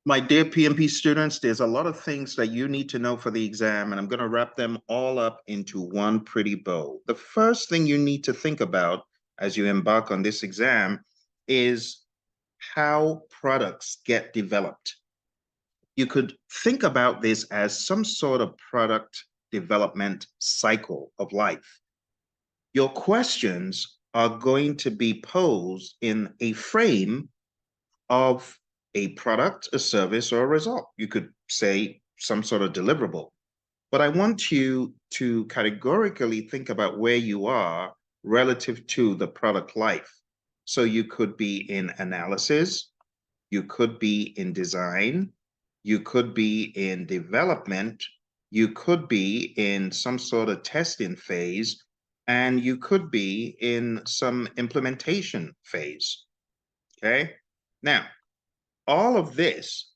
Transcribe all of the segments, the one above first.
My dear PMP students, there's a lot of things that you need to know for the exam, and I'm going to wrap them all up into one pretty bow. The first thing you need to think about as you embark on this exam is how products get developed. You could think about this as some sort of product development cycle of life. Your questions are going to be posed in a frame of a product, a service, or a result. You could say some sort of deliverable. But I want you to categorically think about where you are relative to the product life. So you could be in analysis, you could be in design, you could be in development, you could be in some sort of testing phase, and you could be in some implementation phase. Okay? Now, all of this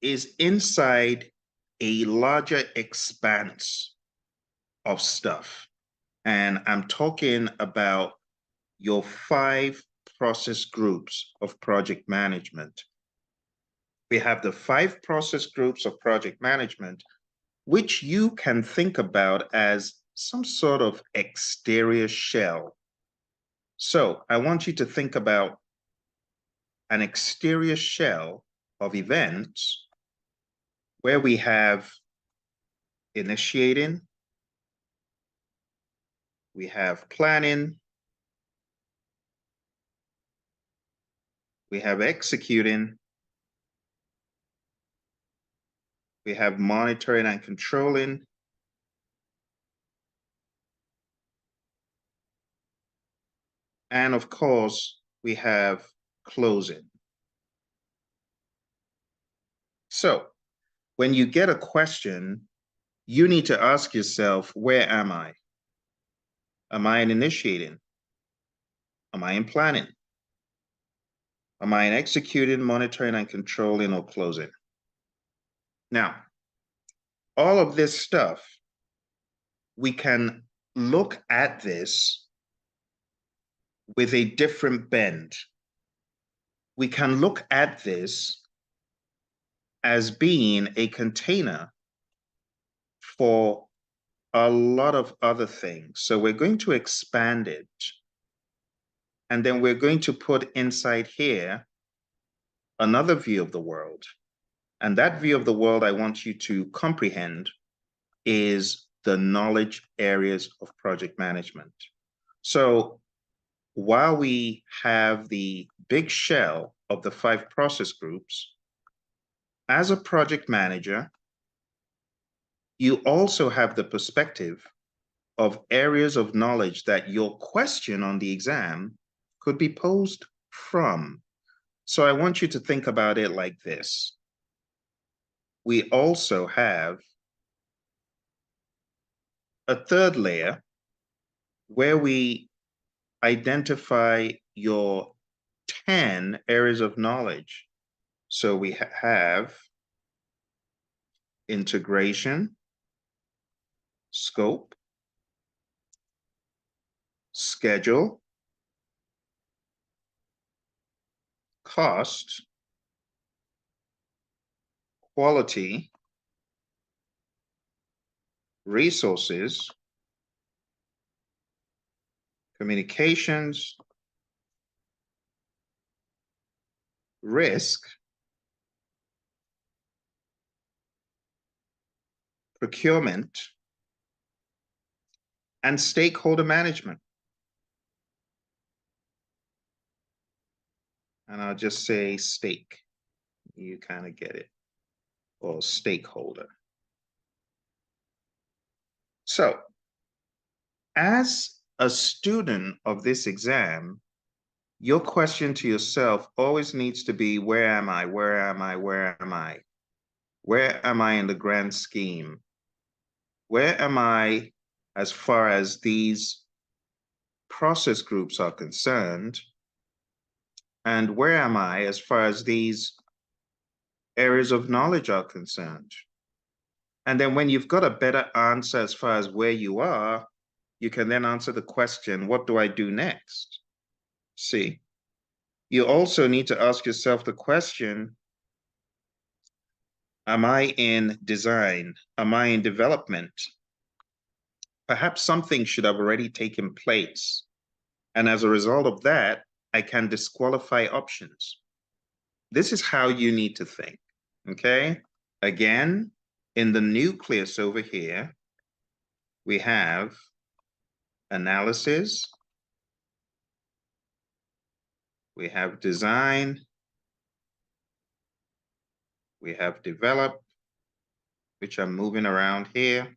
is inside a larger expanse of stuff. And I'm talking about your 5 process groups of project management. We have the 5 process groups of project management, which you can think about as some sort of exterior shell. So I want you to think about an exterior shell of events where we have initiating, we have planning, we have executing, we have monitoring and controlling, and of course, we have closing. So when you get a question, you need to ask yourself, where am I? Am I in initiating? Am I in planning? Am I in executing, monitoring, and controlling, or closing? Now, all of this stuff, we can look at this with a different bend. We can look at this as being a container for a lot of other things. So we're going to expand it. And then we're going to put inside here another view of the world. And that view of the world I want you to comprehend is the knowledge areas of project management. So while we have the big shell of the 5 process groups, as a project manager, you also have the perspective of areas of knowledge that your question on the exam could be posed from. So I want you to think about it like this. We also have a third layer where we identify your 10 areas of knowledge. So we have integration, scope, schedule, cost, quality, resources, communications, risk, procurement, and stakeholder management. And I'll just say stake. You kind of get it. Or stakeholder. So, as a student of this exam, your question to yourself always needs to be, where am I? Where am I? Where am I? Where am I in the grand scheme? Where am I as far as these process groups are concerned? And where am I as far as these areas of knowledge are concerned? And then when you've got a better answer as far as where you are, you can then answer the question, what do I do next? See, you also need to ask yourself the question, Am I in design? Am I in development? Perhaps something should have already taken place. And as a result of that, I can disqualify options. This is how you need to think, okay? Again, in the nucleus over here, we have analysis, we have design, we have develop, which I'm moving around here.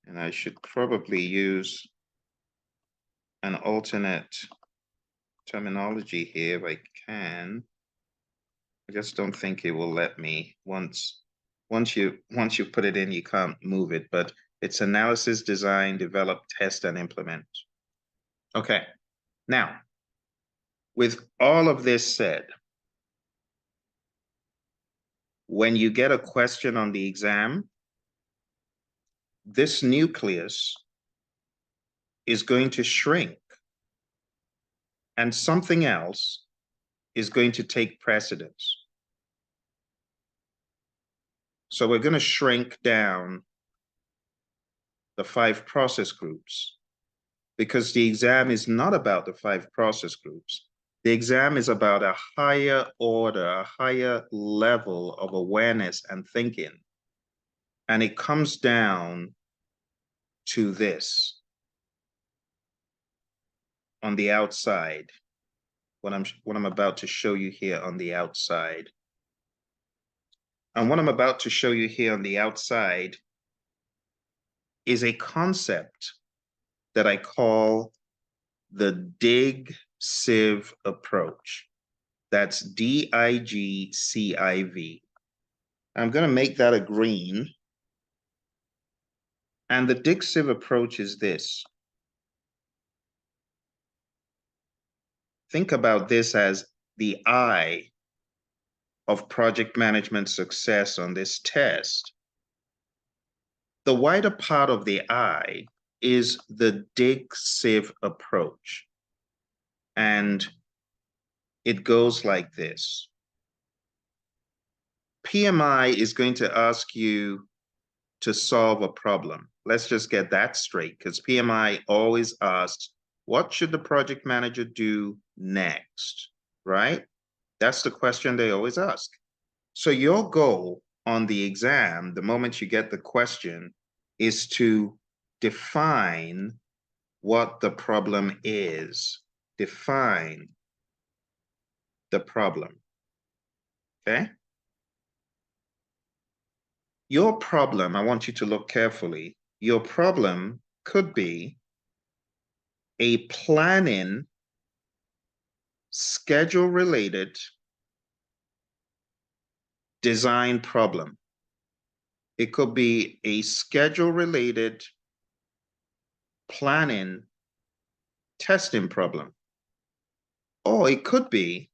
And I should probably use an alternate terminology here if I can. I just don't think it will let me. Once you put it in, you can't move it, but it's analysis, design, develop, test, and implement. Okay. Now, with all of this said, when you get a question on the exam, this nucleus is going to shrink and something else is going to take precedence. So we're going to shrink down the 5 process groups because the exam is not about the 5 process groups. The exam is about a higher order, a higher level of awareness and thinking. And it comes down to this on the outside, what I'm about to show you here on the outside. And what I'm about to show you here on the outside is a concept that I call the dig sieve approach. That's DIGCIV. I'm going to make that a green. And the dig sieve approach is this. Think about this as the eye of project management success on this test. The wider part of the eye is the dig sieve approach. And it goes like this. PMI is going to ask you to solve a problem. Let's just get that straight, because PMI always asks, what should the project manager do next, right? That's the question they always ask. So your goal on the exam, the moment you get the question, is to define what the problem is. Define the problem, okay? Your problem, I want you to look carefully. Your problem could be a planning, schedule-related design problem. It could be a schedule-related planning, testing problem. Or it could be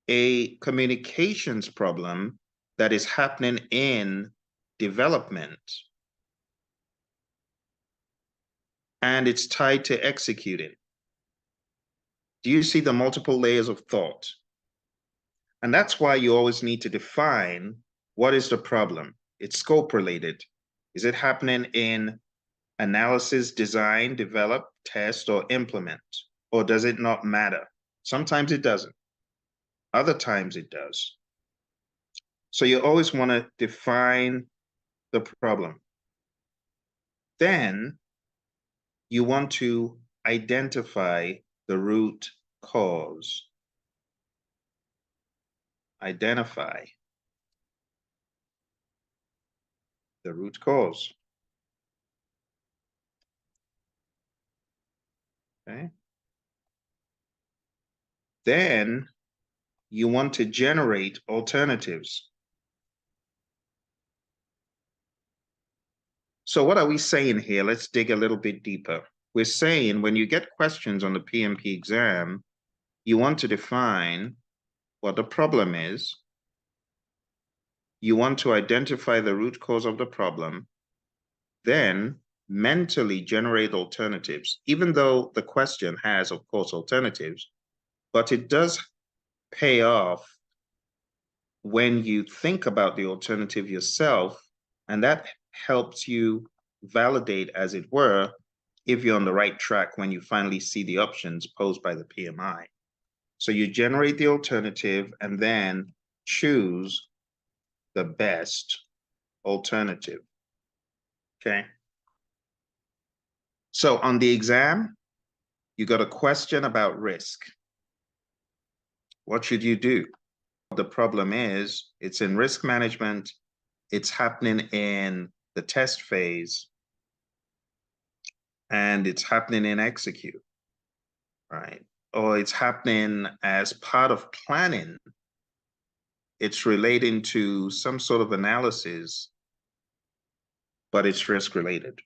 a communications problem that is happening in development. And it's tied to executing. Do you see the multiple layers of thought? And that's why you always need to define what is the problem. It's scope related. Is it happening in analysis, design, develop, test, or implement? Or does it not matter? Sometimes it doesn't. Other times it does. So you always want to define the problem. Then you want to identify the root cause. Identify the root cause. Okay. Then you want to generate alternatives. So what are we saying here? Let's dig a little bit deeper. We're saying when you get questions on the PMP exam, you want to define what the problem is. You want to identify the root cause of the problem, then mentally generate alternatives, even though the question has, of course, alternatives, but it does pay off when you think about the alternative yourself, and that helps you validate, as it were, if you're on the right track when you finally see the options posed by the PMI. So you generate the alternative and then choose the best alternative. Okay. So on the exam, you got a question about risk. What should you do? The problem is it's in risk management. It's happening in the test phase, and it's happening in execute, right? Or it's happening as part of planning. It's relating to some sort of analysis, but it's risk related.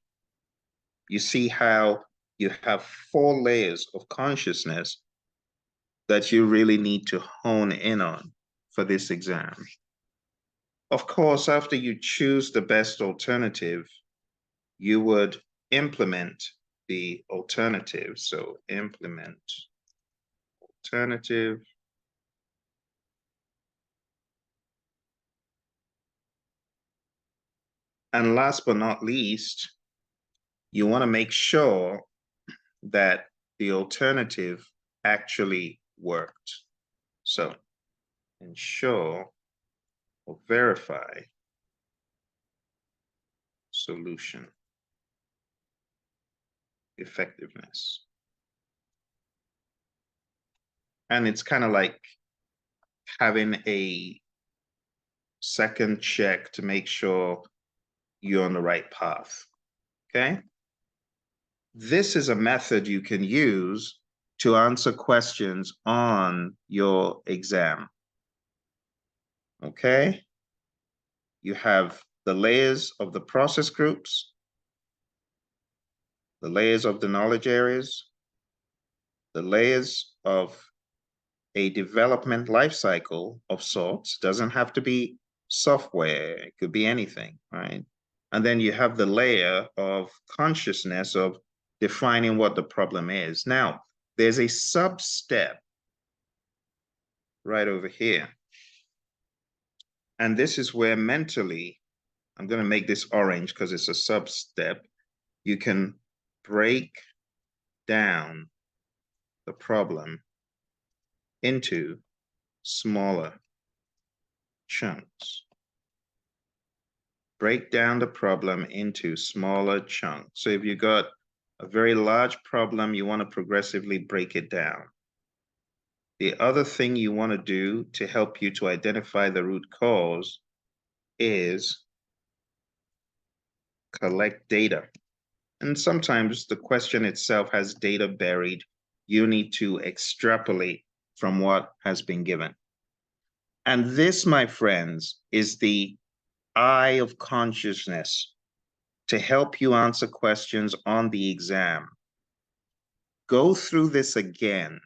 You see how you have 4 layers of consciousness that you really need to hone in on for this exam. Of course, after you choose the best alternative, you would implement the alternative. So implement alternative. And last but not least, you want to make sure that the alternative actually worked. So ensure or verify solution effectiveness. And it's kind of like having a second check to make sure you're on the right path. Okay? This is a method you can use to answer questions on your exam. Okay? You have the layers of the process groups, the layers of the knowledge areas, the layers of a development lifecycle of sorts. Doesn't have to be software, it could be anything, right? And then you have the layer of consciousness of defining what the problem is. Now, there's a sub-step right over here. And this is where mentally, I'm going to make this orange because it's a sub-step. You can break down the problem into smaller chunks. Break down the problem into smaller chunks. So if you got a very large problem, you want to progressively break it down. The other thing you want to do to help you to identify the root cause is collect data. And sometimes the question itself has data buried. You need to extrapolate from what has been given. And this, my friends, is the eye of consciousness to help you answer questions on the exam. Go through this again,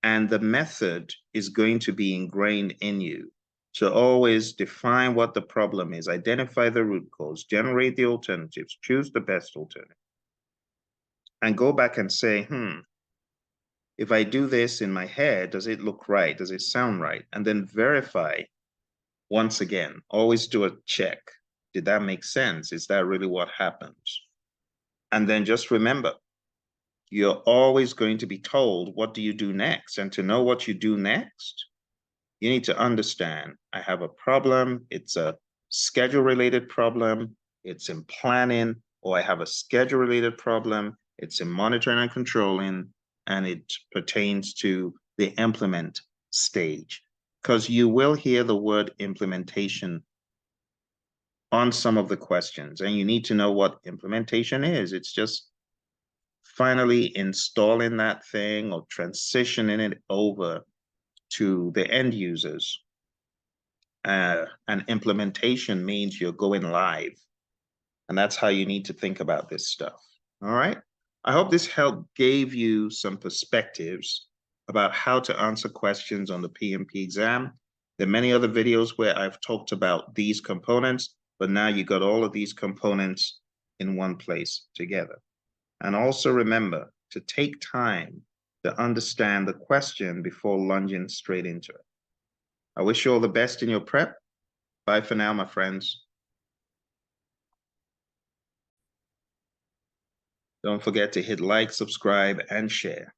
and the method is going to be ingrained in you. So always define what the problem is, identify the root cause, generate the alternatives, choose the best alternative, and go back and say, if I do this in my head, does it look right? Does it sound right? And then verify once again. Always do a check. Did that make sense? Is that really what happens? And then just remember, you're always going to be told, what do you do next? And to know what you do next, you need to understand, I have a problem. It's a schedule-related problem. It's in planning, or I have a schedule-related problem. It's in monitoring and controlling, and it pertains to the implement stage. Because you will hear the word implementation on some of the questions, and you need to know what implementation is. It's just finally installing that thing or transitioning it over to the end users. And implementation means you're going live. And that's how you need to think about this stuff. All right. I hope this help gave you some perspectives about how to answer questions on the PMP exam. There are many other videos where I've talked about these components, but now you got all of these components in one place together. And also remember to take time to understand the question before lunging straight into it. I wish you all the best in your prep. Bye for now, my friends. Don't forget to hit like, subscribe, and share.